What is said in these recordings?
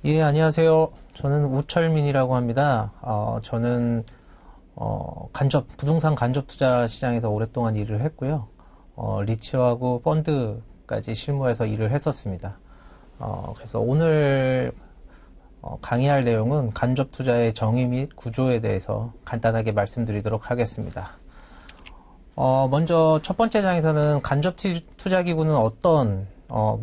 예, 안녕하세요. 저는 우철민이라고 합니다. 저는 부동산 간접 투자 시장에서 오랫동안 일을 했고요. 리츠하고 펀드까지 실무해서 일을 했었습니다. 그래서 오늘 강의할 내용은 간접 투자의 정의 및 구조에 대해서 간단하게 말씀드리도록 하겠습니다. 먼저 첫 번째 장에서는 간접 투자 기구는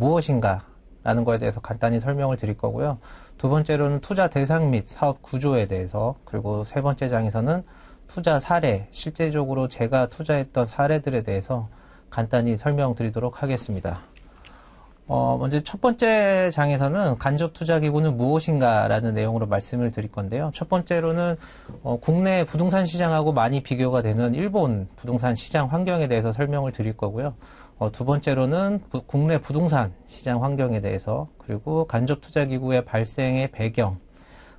무엇인가 라는 거에 대해서 간단히 설명을 드릴 거고요. 두 번째로는 투자 대상 및 사업 구조에 대해서, 그리고 세 번째 장에서는 투자 사례, 실제적으로 제가 투자했던 사례들에 대해서 간단히 설명드리도록 하겠습니다. 먼저 첫 번째 장에서는 간접 투자 기구는 무엇인가 라는 내용으로 말씀을 드릴 건데요. 첫 번째로는 국내 부동산 시장하고 많이 비교가 되는 일본 부동산 시장 환경에 대해서 설명을 드릴 거고요. 두 번째로는 국내 부동산 시장 환경에 대해서, 그리고 간접 투자 기구의 발생의 배경,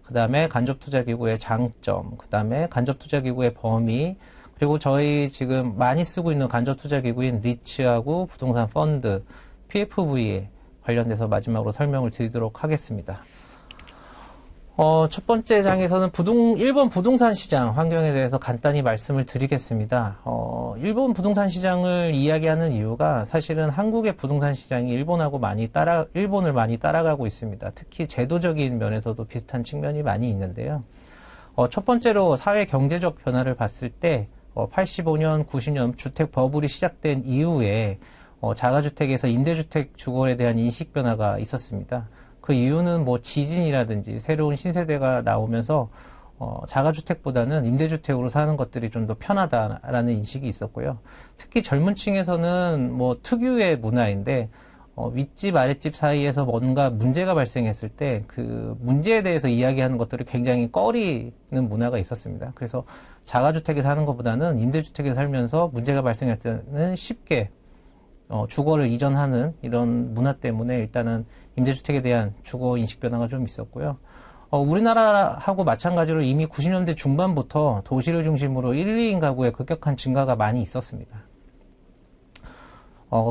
그 다음에 간접 투자 기구의 장점, 그 다음에 간접 투자 기구의 범위, 그리고 저희 지금 많이 쓰고 있는 간접 투자 기구인 리츠하고 부동산 펀드, PFV에 관련돼서 마지막으로 설명을 드리도록 하겠습니다. 첫 번째 장에서는 일본 부동산 시장 환경에 대해서 간단히 말씀을 드리겠습니다. 일본 부동산 시장을 이야기하는 이유가 사실은 한국의 부동산 시장이 일본을 많이 따라가고 있습니다. 특히 제도적인 면에서도 비슷한 측면이 많이 있는데요. 첫 번째로 사회 경제적 변화를 봤을 때 85년, 90년 주택 버블이 시작된 이후에 자가주택에서 임대주택 주거에 대한 인식 변화가 있었습니다. 그 이유는 지진이라든지 새로운 신세대가 나오면서 자가주택보다는 임대주택으로 사는 것들이 좀 더 편하다라는 인식이 있었고요. 특히 젊은 층에서는 특유의 문화인데 윗집 아랫집 사이에서 뭔가 문제가 발생했을 때 그 문제에 대해서 이야기하는 것들을 굉장히 꺼리는 문화가 있었습니다. 그래서 자가주택에 사는 것보다는 임대주택에 살면서 문제가 발생할 때는 쉽게 주거를 이전하는 이런 문화 때문에 일단은 임대주택에 대한 주거 인식 변화가 좀 있었고요. 우리나라하고 마찬가지로 이미 90년대 중반부터 도시를 중심으로 1, 2인 가구의 급격한 증가가 많이 있었습니다.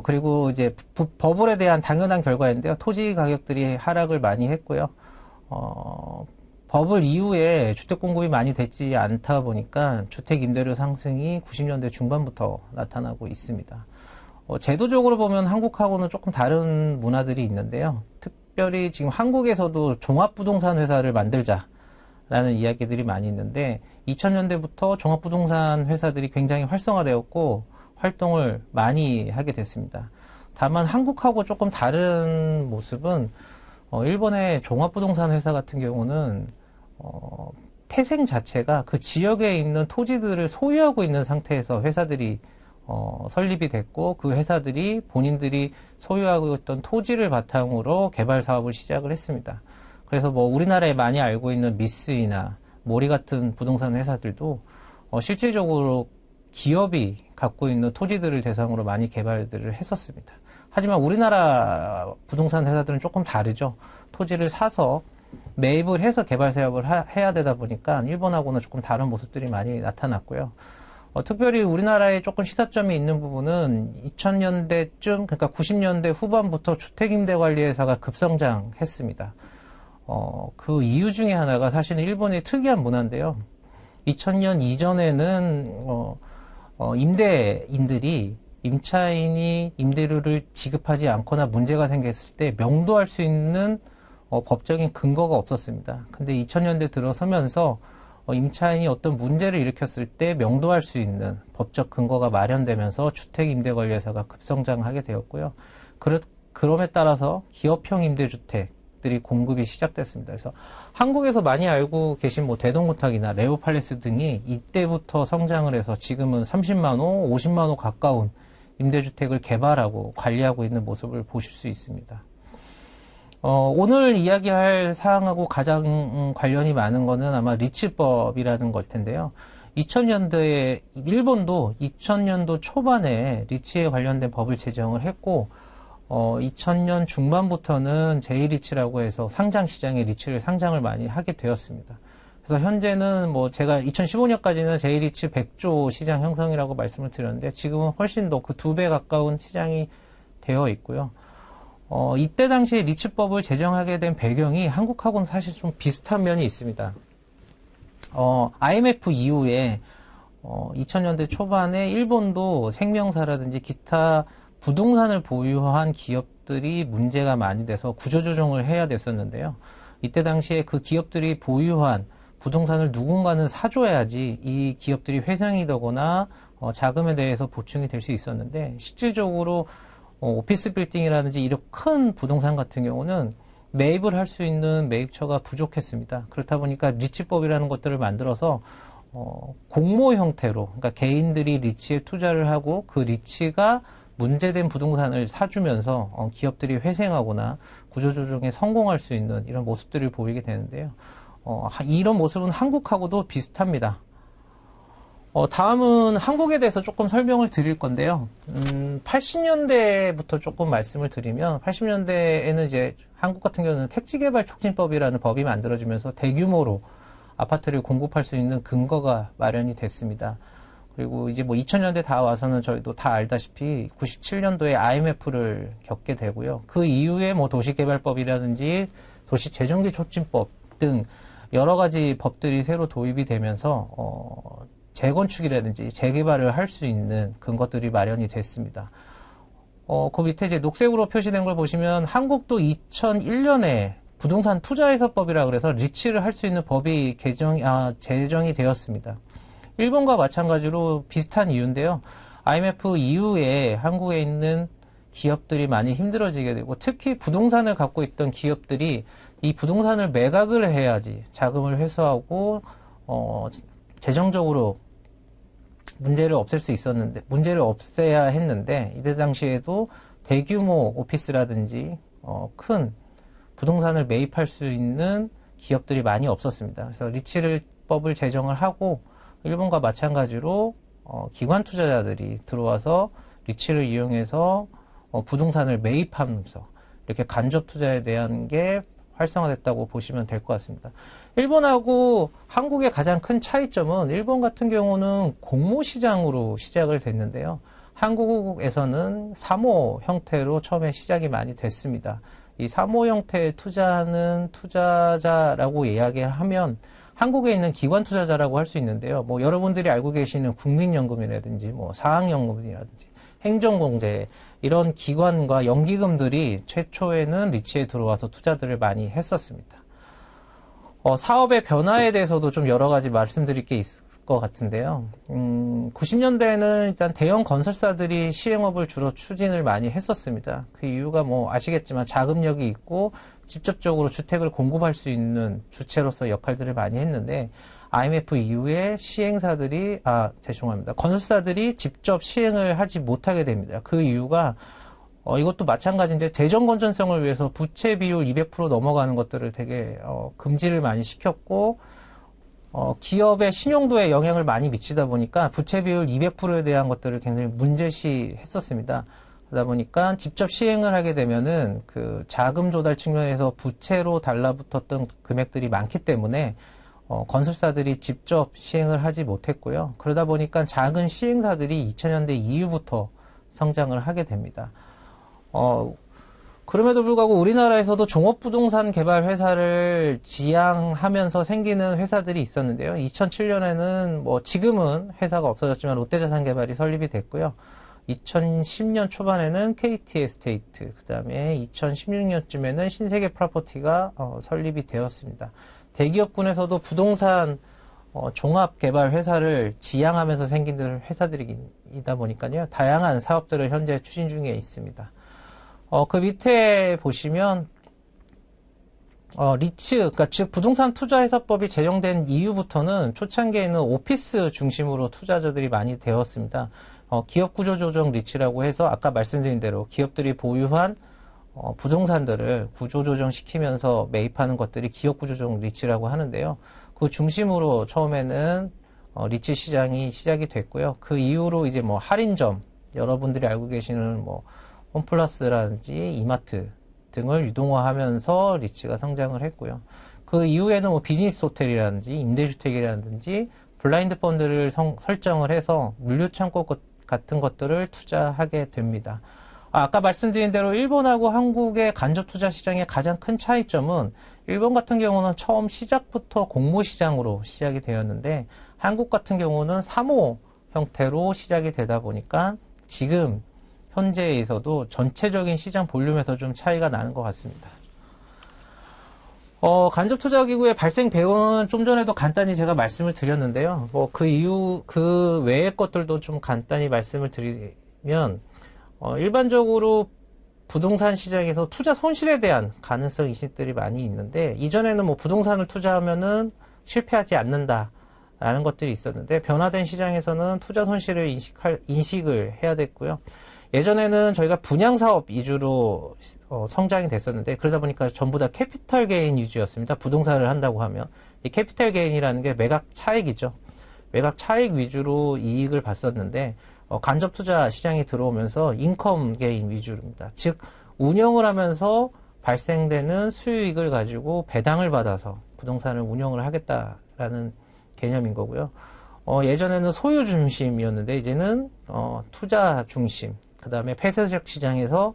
그리고 이제 버블에 대한 당연한 결과인데요. 토지 가격들이 하락을 많이 했고요. 버블 이후에 주택 공급이 많이 되지 않다 보니까 주택 임대료 상승이 90년대 중반부터 나타나고 있습니다. 제도적으로 보면 한국하고는 조금 다른 문화들이 있는데요. 특별히 지금 한국에서도 종합부동산 회사를 만들자라는 이야기들이 많이 있는데 2000년대부터 종합부동산 회사들이 굉장히 활성화되었고 활동을 많이 하게 됐습니다. 다만 한국하고 조금 다른 모습은 일본의 종합부동산 회사 같은 경우는 태생 자체가 그 지역에 있는 토지들을 소유하고 있는 상태에서 회사들이 설립이 됐고 그 회사들이 본인들이 소유하고 있던 토지를 바탕으로 개발 사업을 시작을 했습니다. 그래서 우리나라에 많이 알고 있는 미쓰이나 모리 같은 부동산 회사들도 실질적으로 기업이 갖고 있는 토지들을 대상으로 많이 개발들을 했었습니다. 하지만 우리나라 부동산 회사들은 조금 다르죠. 토지를 사서 매입을 해서 개발 사업을 해야 되다 보니까 일본하고는 조금 다른 모습들이 많이 나타났고요. 특별히 우리나라에 조금 시사점이 있는 부분은 2000년대쯤, 그러니까 90년대 후반부터 주택임대관리회사가 급성장했습니다. 그 이유 중에 하나가 사실은 일본의 특이한 문화인데요. 2000년 이전에는, 임대인들이 임차인이 임대료를 지급하지 않거나 문제가 생겼을 때 명도할 수 있는 법적인 근거가 없었습니다. 근데 2000년대 들어서면서 임차인이 어떤 문제를 일으켰을 때 명도할 수 있는 법적 근거가 마련되면서 주택임대관리회사가 급성장하게 되었고요. 그럼에 따라서 기업형 임대주택들이 공급이 시작됐습니다. 그래서 한국에서 많이 알고 계신 대동호탁이나 레오팔레스 등이 이때부터 성장을 해서 지금은 30만 호, 50만 호 가까운 임대주택을 개발하고 관리하고 있는 모습을 보실 수 있습니다. 오늘 이야기할 사항하고 가장 관련이 많은 거는 아마 리츠법이라는 걸 텐데요. 2000년대에, 일본도 2000년도 초반에 리츠에 관련된 법을 제정을 했고, 2000년 중반부터는 제2리츠라고 해서 상장시장에 리츠를 상장을 많이 하게 되었습니다. 그래서 현재는 제가 2015년까지는 제2리츠 100조 시장 형성이라고 말씀을 드렸는데, 지금은 훨씬 더 그 2배 가까운 시장이 되어 있고요. 이때 당시에 리츠법을 제정하게 된 배경이 한국하고는 사실 좀 비슷한 면이 있습니다. IMF 이후에 2000년대 초반에 일본도 생명사라든지 기타 부동산을 보유한 기업들이 문제가 많이 돼서 구조조정을 해야 됐었는데요. 이때 당시에 그 기업들이 보유한 부동산을 누군가는 사줘야지 이 기업들이 회생이 되거나 자금에 대해서 보충이 될 수 있었는데, 실질적으로 오피스 빌딩이라든지 이런 큰 부동산 같은 경우는 매입을 할 수 있는 매입처가 부족했습니다. 그렇다 보니까 리츠법이라는 것들을 만들어서 공모 형태로, 그러니까 개인들이 리츠에 투자를 하고 그 리츠가 문제된 부동산을 사주면서 기업들이 회생하거나 구조조정에 성공할 수 있는 이런 모습들을 보이게 되는데요. 이런 모습은 한국하고도 비슷합니다. 다음은 한국에 대해서 조금 설명을 드릴 건데요. 80년대부터 조금 말씀을 드리면, 80년대에는 이제 한국 같은 경우는 택지개발촉진법이라는 법이 만들어지면서 대규모로 아파트를 공급할 수 있는 근거가 마련이 됐습니다. 그리고 이제 뭐 2000년대 다 와서는 저희도 다 알다시피 97년도에 IMF를 겪게 되고요. 그 이후에 뭐 도시개발법이라든지 도시재정비 촉진법 등 여러 가지 법들이 새로 도입이 되면서 재건축이라든지 재개발을 할 수 있는 근거들이 마련이 됐습니다. 그 밑에 이제 녹색으로 표시된 걸 보시면 한국도 2001년에 부동산 투자해서법이라 그래서 리츠를 할 수 있는 법이 제정이 되었습니다. 일본과 마찬가지로 비슷한 이유인데요. IMF 이후에 한국에 있는 기업들이 많이 힘들어지게 되고, 특히 부동산을 갖고 있던 기업들이 이 부동산을 매각을 해야지 자금을 회수하고 재정적으로 문제를 없애야 했는데, 이때 당시에도 대규모 오피스라든지 큰 부동산을 매입할 수 있는 기업들이 많이 없었습니다. 그래서 리츠법을 제정을 하고 일본과 마찬가지로 기관 투자자들이 들어와서 리츠를 이용해서 부동산을 매입하면서 이렇게 간접 투자에 대한 게 활성화됐다고 보시면 될 것 같습니다. 일본하고 한국의 가장 큰 차이점은, 일본 같은 경우는 공모시장으로 시작을 됐는데요. 한국에서는 사모 형태로 처음에 시작이 많이 됐습니다. 이 사모 형태에 투자하는 투자자라고 이야기하면 한국에 있는 기관 투자자라고 할 수 있는데요. 뭐 여러분들이 알고 계시는 국민연금이라든지 뭐 사학연금이라든지 행정공제, 이런 기관과 연기금들이 최초에는 리츠에 들어와서 투자들을 많이 했었습니다. 사업의 변화에 대해서도 좀 여러 가지 말씀드릴 게 있을 것 같은데요. 90년대에는 일단 대형 건설사들이 시행업을 주로 추진을 많이 했었습니다. 그 이유가 뭐 아시겠지만 자금력이 있고 직접적으로 주택을 공급할 수 있는 주체로서 역할들을 많이 했는데, IMF 이후에 건설사들이 직접 시행을 하지 못하게 됩니다. 그 이유가 이것도 마찬가지인데, 재정 건전성을 위해서 부채 비율 200% 넘어가는 것들을 되게 금지를 많이 시켰고, 기업의 신용도에 영향을 많이 미치다 보니까 부채 비율 200%에 대한 것들을 굉장히 문제시 했었습니다. 그러다 보니까 직접 시행을 하게 되면은 그 자금 조달 측면에서 부채로 달라붙었던 금액들이 많기 때문에 건설사들이 직접 시행을 하지 못했고요. 그러다 보니까 작은 시행사들이 2000년대 이후부터 성장을 하게 됩니다. 그럼에도 불구하고 우리나라에서도 종합부동산 개발 회사를 지향하면서 생기는 회사들이 있었는데요. 2007년에는 뭐 지금은 회사가 없어졌지만 롯데자산개발이 설립이 됐고요. 2010년 초반에는 KT 에스테이트, 그 다음에 2016년쯤에는 신세계 프로퍼티가 설립이 되었습니다. 대기업군에서도 부동산 종합개발 회사를 지향하면서 생긴 회사들이다 보니까요. 다양한 사업들을 현재 추진 중에 있습니다. 그 밑에 보시면 리츠, 그러니까 즉 부동산 투자해서법이 제정된 이후부터는 초창기에는 오피스 중심으로 투자자들이 많이 되었습니다. 기업 구조조정 리츠라고 해서 아까 말씀드린 대로 기업들이 보유한 부동산들을 구조조정 시키면서 매입하는 것들이 기업 구조조정 리츠라고 하는데요. 그 중심으로 처음에는 리츠 시장이 시작이 됐고요. 그 이후로 이제 뭐 할인점, 여러분들이 알고 계시는 뭐 홈플러스라든지 이마트 등을 유동화하면서 리츠가 성장을 했고요. 그 이후에는 뭐 비즈니스 호텔이라든지 임대주택이라든지 블라인드 펀드를 설정을 해서 물류창고 같은 것들을 투자하게 됩니다. 아까 말씀드린 대로 일본하고 한국의 간접 투자 시장의 가장 큰 차이점은 일본 같은 경우는 처음 시작부터 공모 시장으로 시작이 되었는데 한국 같은 경우는 사모 형태로 시작이 되다 보니까 지금 현재에서도 전체적인 시장 볼륨에서 좀 차이가 나는 것 같습니다. 간접 투자 기구의 발생 배경은 좀 전에도 간단히 제가 말씀을 드렸는데요. 그 이유, 그 외의 것들도 좀 간단히 말씀을 드리면, 일반적으로 부동산 시장에서 투자 손실에 대한 가능성 인식들이 많이 있는데, 이전에는 뭐 부동산을 투자하면은 실패하지 않는다라는 것들이 있었는데, 변화된 시장에서는 투자 손실을 인식을 해야 됐고요. 예전에는 저희가 분양사업 위주로 성장이 됐었는데 그러다 보니까 전부 다 캐피탈 게인 위주였습니다. 부동산을 한다고 하면 이 캐피탈 게인이라는 게 매각 차익이죠. 매각 차익 위주로 이익을 봤었는데 간접 투자 시장이 들어오면서 인컴 게인 위주입니다. 즉 운영을 하면서 발생되는 수익을 가지고 배당을 받아서 부동산을 운영을 하겠다라는 개념인 거고요. 예전에는 소유 중심이었는데 이제는 투자 중심, 그 다음에 폐쇄적 시장에서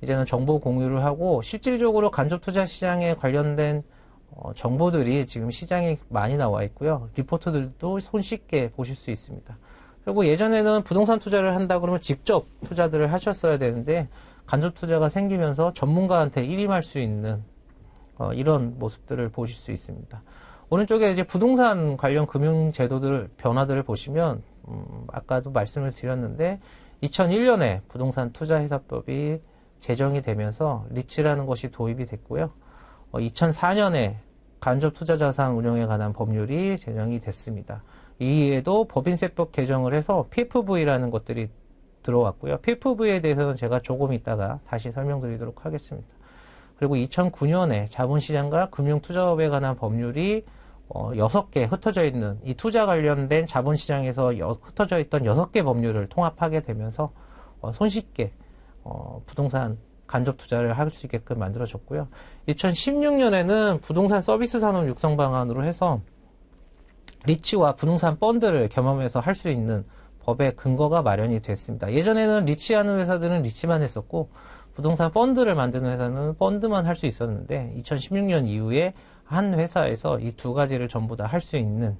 이제는 정보 공유를 하고 실질적으로 간접 투자 시장에 관련된 정보들이 지금 시장에 많이 나와 있고요. 리포트들도 손쉽게 보실 수 있습니다. 그리고 예전에는 부동산 투자를 한다 그러면 직접 투자들을 하셨어야 되는데 간접 투자가 생기면서 전문가한테 일임할 수 있는 이런 모습들을 보실 수 있습니다. 오른쪽에 이제 부동산 관련 금융 제도들 변화들을 보시면 아까도 말씀을 드렸는데 2001년에 부동산 투자회사법이 제정이 되면서 리츠라는 것이 도입이 됐고요. 2004년에 간접 투자 자산 운용에 관한 법률이 제정이 됐습니다. 이에도 법인세법 개정을 해서 PFV라는 것들이 들어왔고요. PFV에 대해서는 제가 조금 이따가 다시 설명드리도록 하겠습니다. 그리고 2009년에 자본시장과 금융투자업에 관한 법률이 6개 흩어져 있는 이 투자 관련된 자본시장에서 흩어져 있던 6개 법률을 통합하게 되면서 손쉽게 부동산 간접 투자를 할 수 있게끔 만들어졌고요. 2016년에는 부동산 서비스 산업 육성 방안으로 해서 리츠와 부동산 펀드를 겸하면서 할 수 있는 법의 근거가 마련이 됐습니다. 예전에는 리츠하는 회사들은 리츠만 했었고 부동산 펀드를 만드는 회사는 펀드만 할 수 있었는데 2016년 이후에 한 회사에서 이 두 가지를 전부 다 할 수 있는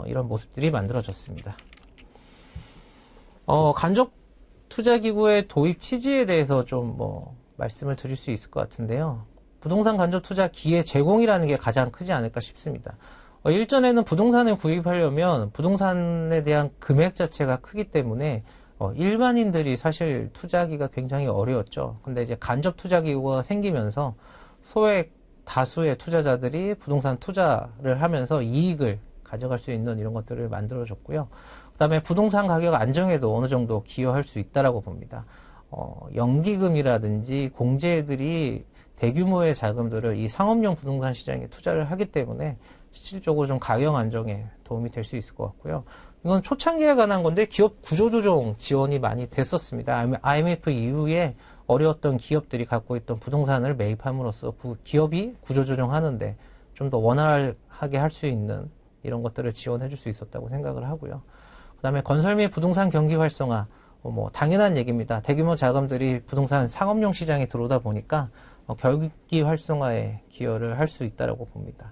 이런 모습들이 만들어졌습니다. 간접 투자기구의 도입 취지에 대해서 좀 말씀을 드릴 수 있을 것 같은데요. 부동산 간접 투자 기회 제공이라는 게 가장 크지 않을까 싶습니다. 일전에는 부동산을 구입하려면 부동산에 대한 금액 자체가 크기 때문에 일반인들이 사실 투자하기가 굉장히 어려웠죠. 근데 이제 간접 투자기구가 생기면서 소액 다수의 투자자들이 부동산 투자를 하면서 이익을 가져갈 수 있는 이런 것들을 만들어줬고요. 그 다음에 부동산 가격 안정에도 어느 정도 기여할 수 있다라고 봅니다. 연기금이라든지 공제들이 대규모의 자금들을 이 상업용 부동산 시장에 투자를 하기 때문에 실질적으로 좀 가격 안정에 도움이 될 수 있을 것 같고요. 이건 초창기에 관한 건데 기업 구조조정 지원이 많이 됐었습니다. IMF 이후에 어려웠던 기업들이 갖고 있던 부동산을 매입함으로써 기업이 구조조정하는데 좀 더 원활하게 할 수 있는 이런 것들을 지원해 줄 수 있었다고 생각을 하고요. 그 다음에 건설 및 부동산 경기 활성화, 당연한 얘기입니다. 대규모 자금들이 부동산 상업용 시장에 들어오다 보니까 경기 활성화에 기여를 할 수 있다고 봅니다.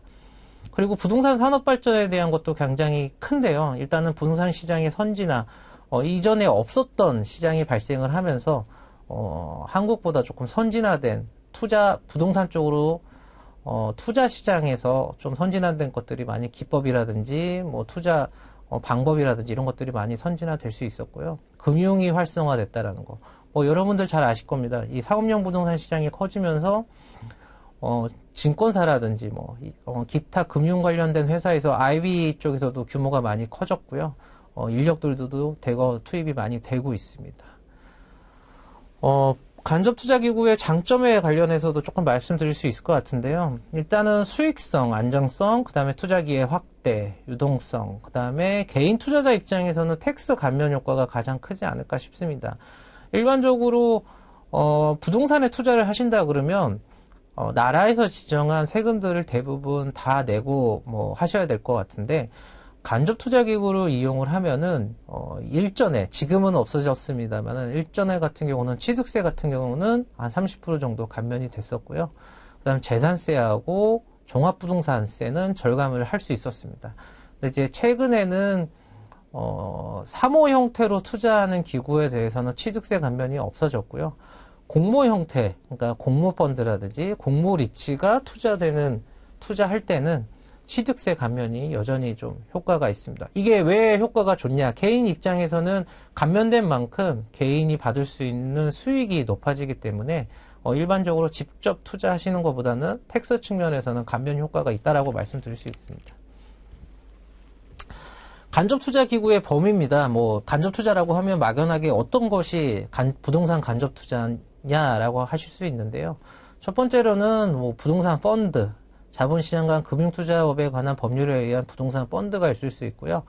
그리고 부동산 산업 발전에 대한 것도 굉장히 큰데요. 일단은 부동산 시장의 선진화, 이전에 없었던 시장이 발생을 하면서 한국보다 조금 선진화된 부동산 쪽으로 투자 시장에서 좀 선진화된 것들이 많이 기법이라든지 투자 방법이라든지 이런 것들이 많이 선진화될 수 있었고요. 금융이 활성화됐다라는 거. 여러분들 잘 아실 겁니다. 이 상업용 부동산 시장이 커지면서 증권사라든지 기타 금융 관련된 회사에서 IB 쪽에서도 규모가 많이 커졌고요. 인력들도 대거 투입이 많이 되고 있습니다. 간접 투자 기구의 장점에 관련해서도 조금 말씀드릴 수 있을 것 같은데요. 일단은 수익성, 안정성, 그 다음에 투자 기회 확대, 유동성, 그 다음에 개인 투자자 입장에서는 텍스 감면 효과가 가장 크지 않을까 싶습니다. 일반적으로 부동산에 투자를 하신다 그러면 나라에서 지정한 세금들을 대부분 다 내고 하셔야 될 것 같은데 간접 투자 기구를 이용을 하면은 일전에, 지금은 없어졌습니다만은 일전에 같은 경우는 취득세 같은 경우는 한 30% 정도 감면이 됐었고요. 그다음 재산세하고 종합부동산세는 절감을 할 수 있었습니다. 근데 이제 최근에는 사모 형태로 투자하는 기구에 대해서는 취득세 감면이 없어졌고요. 공모 형태, 그러니까 공모펀드라든지 공모리츠가 투자할 때는 취득세 감면이 여전히 좀 효과가 있습니다. 이게 왜 효과가 좋냐? 개인 입장에서는 감면된 만큼 개인이 받을 수 있는 수익이 높아지기 때문에 일반적으로 직접 투자하시는 것보다는 텍스 측면에서는 감면 효과가 있다라고 말씀드릴 수 있습니다. 간접 투자 기구의 범위입니다. 간접 투자라고 하면 막연하게 어떤 것이 부동산 간접 투자냐라고 하실 수 있는데요. 첫 번째로는 부동산 펀드, 자본시장과 금융투자업에 관한 법률에 의한 부동산 펀드가 있을 수 있고요.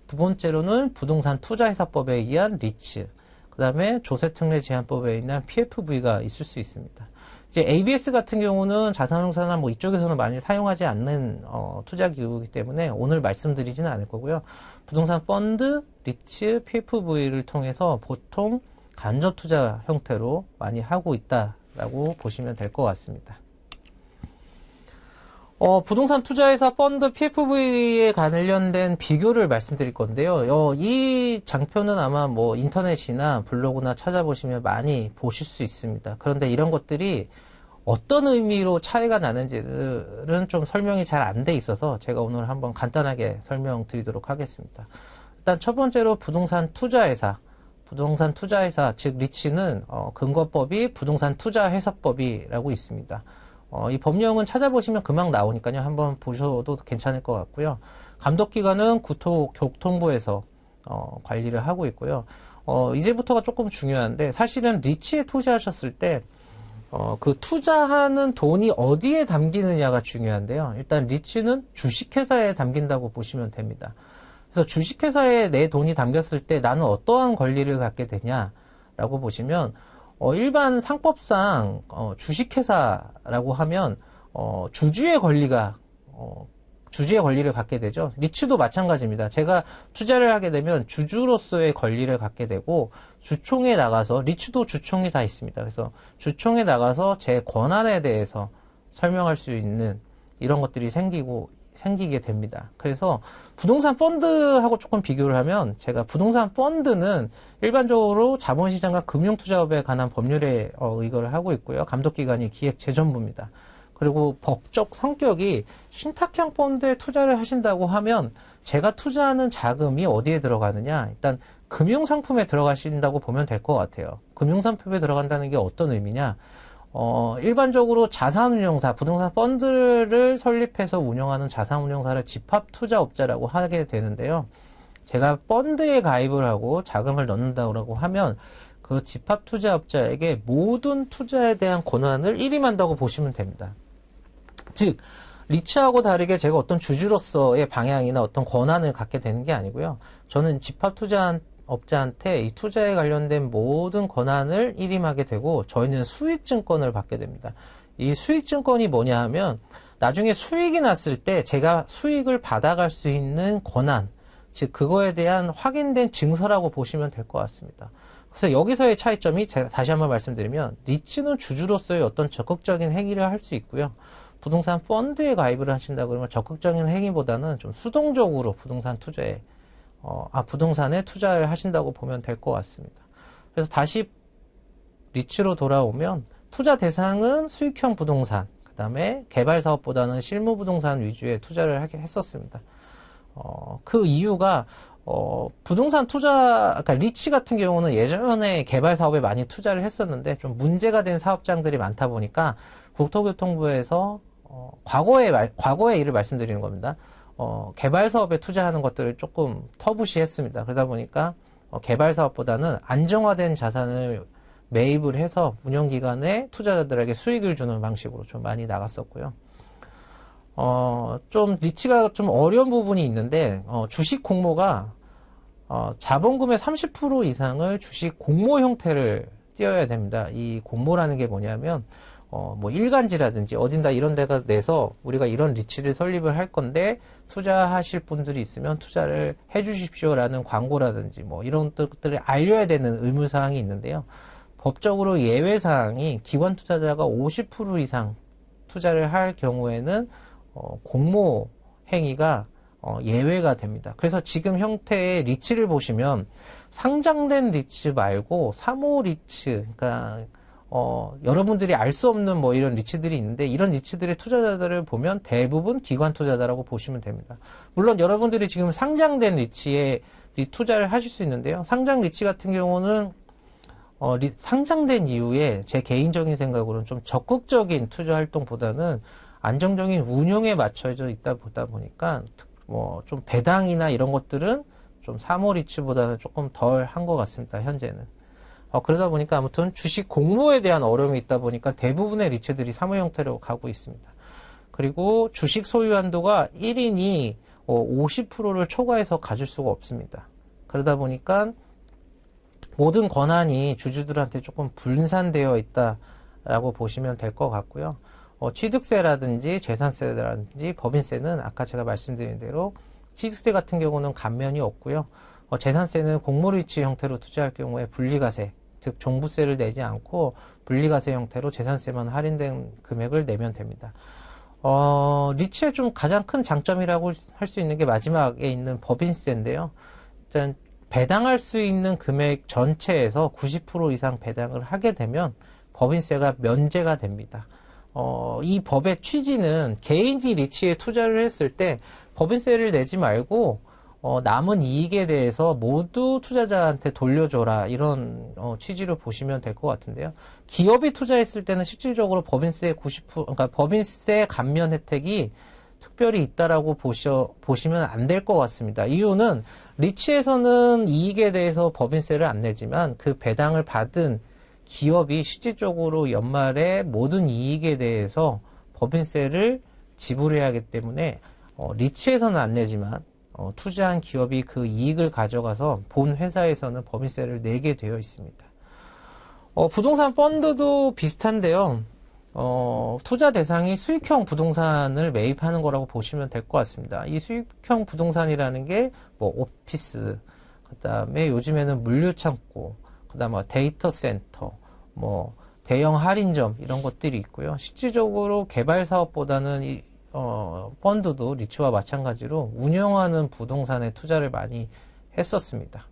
두 번째로는 부동산 투자회사법에 의한 리츠, 그 다음에 조세특례제한법에 의한 PFV가 있을 수 있습니다. 이제 ABS 같은 경우는 자산운용사나 이쪽에서는 많이 사용하지 않는 투자기구이기 때문에 오늘 말씀드리지는 않을 거고요. 부동산 펀드, 리츠, PFV를 통해서 보통 간접 투자 형태로 많이 하고 있다라고 보시면 될 것 같습니다. 부동산 투자회사 펀드 PFV에 관련된 비교를 말씀드릴 건데요. 이 장표는 아마 인터넷이나 블로그나 찾아보시면 많이 보실 수 있습니다. 그런데 이런 것들이 어떤 의미로 차이가 나는지는 좀 설명이 잘 안 돼 있어서 제가 오늘 한번 간단하게 설명드리도록 하겠습니다. 일단 첫 번째로 부동산 투자회사, 즉 리츠는 근거법이 부동산 투자회사법이라고 있습니다. 이 법령은 찾아보시면 금방 나오니까요. 한번 보셔도 괜찮을 것 같고요. 감독기관은 국토교통부에서 관리를 하고 있고요. 이제부터가 조금 중요한데 사실은 리츠에 투자하셨을 때 그 투자하는 돈이 어디에 담기느냐가 중요한데요. 일단 리츠는 주식회사에 담긴다고 보시면 됩니다. 그래서 주식회사에 내 돈이 담겼을 때 나는 어떠한 권리를 갖게 되냐라고 보시면 일반 상법상 주식회사라고 하면 주주의 권리를 갖게 되죠. 리츠도 마찬가지입니다. 제가 투자를 하게 되면 주주로서의 권리를 갖게 되고 주총에 나가서, 리츠도 주총이 다 있습니다. 그래서 주총에 나가서 제 권한에 대해서 설명할 수 있는 이런 것들이 생기게 됩니다. 그래서 부동산 펀드하고 조금 비교를 하면, 제가 부동산 펀드는 일반적으로 자본시장과 금융투자업에 관한 법률에 의거를 하고 있고요. 감독기관이 기획재정부입니다. 그리고 법적 성격이 신탁형 펀드에 투자를 하신다고 하면 제가 투자하는 자금이 어디에 들어가느냐, 일단 금융상품에 들어가신다고 보면 될 것 같아요. 금융상품에 들어간다는 게 어떤 의미냐, 일반적으로 자산운용사, 부동산 펀드를 설립해서 운영하는 자산운용사를 집합투자업자라고 하게 되는데요. 제가 펀드에 가입을 하고 자금을 넣는다고 하면 그 집합투자업자에게 모든 투자에 대한 권한을 일임한다고 보시면 됩니다. 즉, 리츠하고 다르게 제가 어떤 주주로서의 방향이나 어떤 권한을 갖게 되는 게 아니고요. 저는 집합투자업자한테 이 투자에 관련된 모든 권한을 일임하게 되고 저희는 수익증권을 받게 됩니다. 이 수익증권이 뭐냐 하면 나중에 수익이 났을 때 제가 수익을 받아갈 수 있는 권한, 즉 그거에 대한 확인된 증서라고 보시면 될 것 같습니다. 그래서 여기서의 차이점이, 제가 다시 한번 말씀드리면, 리츠는 주주로서의 어떤 적극적인 행위를 할 수 있고요. 부동산 펀드에 가입을 하신다 그러면 적극적인 행위보다는 좀 수동적으로 부동산에 투자를 하신다고 보면 될 것 같습니다. 그래서 다시 리츠로 돌아오면 투자 대상은 수익형 부동산, 그 다음에 개발 사업보다는 실무 부동산 위주의 투자를 하게 했었습니다. 그 이유가 부동산 그러니까 리츠 같은 경우는 예전에 개발 사업에 많이 투자를 했었는데 좀 문제가 된 사업장들이 많다 보니까 국토교통부에서 과거의 일을 말씀드리는 겁니다. 개발 사업에 투자하는 것들을 조금 터부시했습니다. 그러다 보니까 개발 사업보다는 안정화된 자산을 매입을 해서 운영기관에 투자자들에게 수익을 주는 방식으로 좀 많이 나갔었고요. 좀 리츠가 좀 어려운 부분이 있는데 주식 공모가 자본금의 30% 이상을 주식 공모 형태를 띄어야 됩니다. 이 공모라는 게 뭐냐면 뭐 일간지라든지 어딘가 이런 데가 내서 우리가 이런 리츠를 설립을 할 건데 투자하실 분들이 있으면 투자를 해 주십시오라는 광고라든지 뭐 이런 것들을 알려야 되는 의무사항이 있는데요. 법적으로 예외사항이 기관 투자자가 50% 이상 투자를 할 경우에는 공모 행위가 예외가 됩니다. 그래서 지금 형태의 리츠를 보시면 상장된 리츠 말고 사모 리츠, 그러니까 여러분들이 알 수 없는 뭐 이런 리츠들이 있는데 이런 리츠들의 투자자들을 보면 대부분 기관 투자자라고 보시면 됩니다. 물론 여러분들이 지금 상장된 리츠에 투자를 하실 수 있는데요. 상장 리츠 같은 경우는 상장된 이후에 제 개인적인 생각으로는 좀 적극적인 투자 활동보다는 안정적인 운용에 맞춰져 있다 보다 보니까 뭐 좀 배당이나 이런 것들은 좀 사모 리츠보다는 조금 덜 한 것 같습니다. 현재는. 그러다 보니까 아무튼 주식 공모에 대한 어려움이 있다 보니까 대부분의 리츠들이 사모 형태로 가고 있습니다. 그리고 주식 소유 한도가 1인이 50%를 초과해서 가질 수가 없습니다. 그러다 보니까 모든 권한이 주주들한테 조금 분산되어 있다라고 보시면 될 것 같고요. 취득세라든지 재산세라든지 법인세는 아까 제가 말씀드린 대로 취득세 같은 경우는 감면이 없고요. 재산세는 공모리츠 형태로 투자할 경우에 분리과세, 즉 종부세를 내지 않고 분리과세 형태로 재산세만 할인된 금액을 내면 됩니다. 리츠의 좀 가장 큰 장점이라고 할 수 있는 게 마지막에 있는 법인세인데요. 일단 배당할 수 있는 금액 전체에서 90% 이상 배당을 하게 되면 법인세가 면제가 됩니다. 이 법의 취지는 개인이 리츠에 투자를 했을 때 법인세를 내지 말고 남은 이익에 대해서 모두 투자자한테 돌려줘라 이런 취지로 보시면 될 것 같은데요. 기업이 투자했을 때는 실질적으로 법인세 90%, 그러니까 법인세 감면 혜택이 특별히 있다라고 보시면 안 될 것 같습니다. 이유는 리츠에서는 이익에 대해서 법인세를 안 내지만 그 배당을 받은 기업이 실질적으로 연말에 모든 이익에 대해서 법인세를 지불해야 하기 때문에 리츠에서는 안 내지만 투자한 기업이 그 이익을 가져가서 본 회사에서는 법인세를 내게 되어 있습니다. 부동산 펀드도 비슷한데요. 투자 대상이 수익형 부동산을 매입하는 거라고 보시면 될 것 같습니다. 이 수익형 부동산이라는 게 뭐 오피스, 그 다음에 요즘에는 물류창고, 그 다음에 데이터 센터, 뭐 대형 할인점 이런 것들이 있고요. 실질적으로 개발 사업보다는 펀드도 리츠와 마찬가지로 운영하는 부동산에 투자를 많이 했었습니다.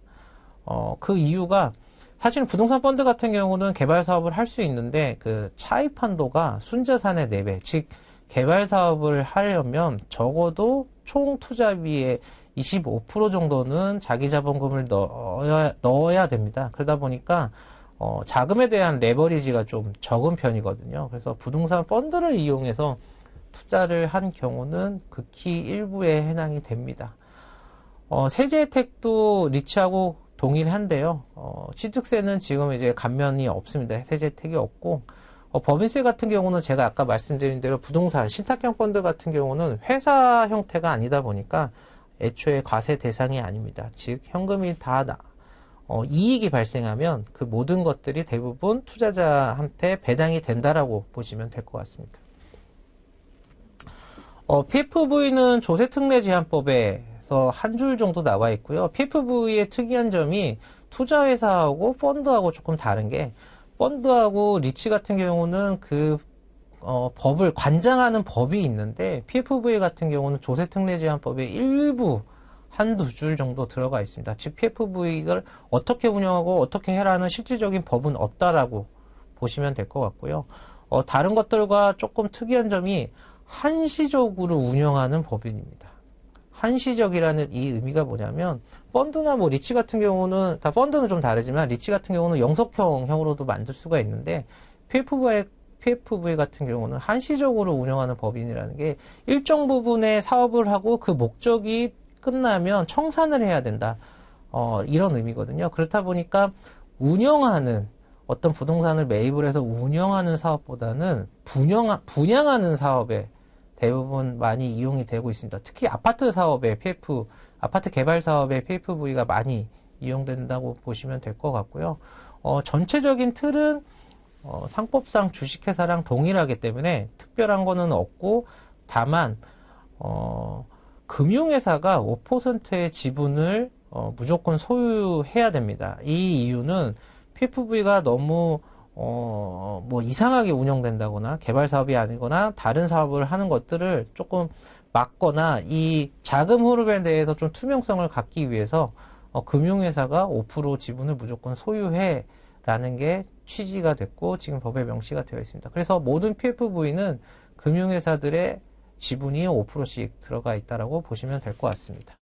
그 이유가 사실 부동산 펀드 같은 경우는 개발 사업을 할 수 있는데 그 차입 한도가 순자산의 4배, 즉 개발 사업을 하려면 적어도 총 투자비의 25% 정도는 자기 자본금을 넣어야 됩니다. 그러다 보니까 자금에 대한 레버리지가 좀 적은 편이거든요. 그래서 부동산 펀드를 이용해서 투자를 한 경우는 극히 일부에 해당이 됩니다. 세제 혜택도 리츠하고 동일한데요. 취득세는 지금 이제 감면이 없습니다. 세제 혜택이 없고, 법인세 같은 경우는 제가 아까 말씀드린 대로 부동산, 신탁형 펀드 같은 경우는 회사 형태가 아니다 보니까 애초에 과세 대상이 아닙니다. 즉, 현금이 다 이익이 발생하면 그 모든 것들이 대부분 투자자한테 배당이 된다라고 보시면 될 것 같습니다. PFV는 조세특례제한법에서 한 줄 정도 나와 있고요. PFV의 특이한 점이 투자회사하고 펀드하고 조금 다른 게, 펀드하고 리츠 같은 경우는 그 법을 관장하는 법이 있는데, PFV 같은 경우는 조세특례제한법의 일부 한두 줄 정도 들어가 있습니다. 즉 PFV를 어떻게 운영하고 어떻게 해라는 실질적인 법은 없다라고 보시면 될 것 같고요. 다른 것들과 조금 특이한 점이 한시적으로 운영하는 법인입니다. 한시적이라는 이 의미가 뭐냐면, 펀드나 뭐 리츠 같은 경우는, 다 펀드는 좀 다르지만 리츠 같은 경우는 영속형으로도 만들 수가 있는데, PFV 같은 경우는 한시적으로 운영하는 법인이라는 게 일정 부분의 사업을 하고 그 목적이 끝나면 청산을 해야 된다. 이런 의미거든요. 그렇다 보니까 운영하는 어떤 부동산을 매입을 해서 운영하는 사업보다는 분양하는 사업에 대부분 많이 이용이 되고 있습니다. 특히 아파트 사업에 아파트 개발 사업에 PFV가 많이 이용된다고 보시면 될 것 같고요. 전체적인 틀은 상법상 주식회사랑 동일하기 때문에 특별한 거는 없고, 다만 금융회사가 5%의 지분을 무조건 소유해야 됩니다. 이 이유는 PFV가 너무 뭐 이상하게 운영된다거나 개발 사업이 아니거나 다른 사업을 하는 것들을 조금 막거나 이 자금 흐름에 대해서 좀 투명성을 갖기 위해서 금융회사가 5% 지분을 무조건 소유해 라는 게 취지가 됐고 지금 법에 명시가 되어 있습니다. 그래서 모든 PFV는 금융회사들의 지분이 5%씩 들어가 있다라고 보시면 될 것 같습니다.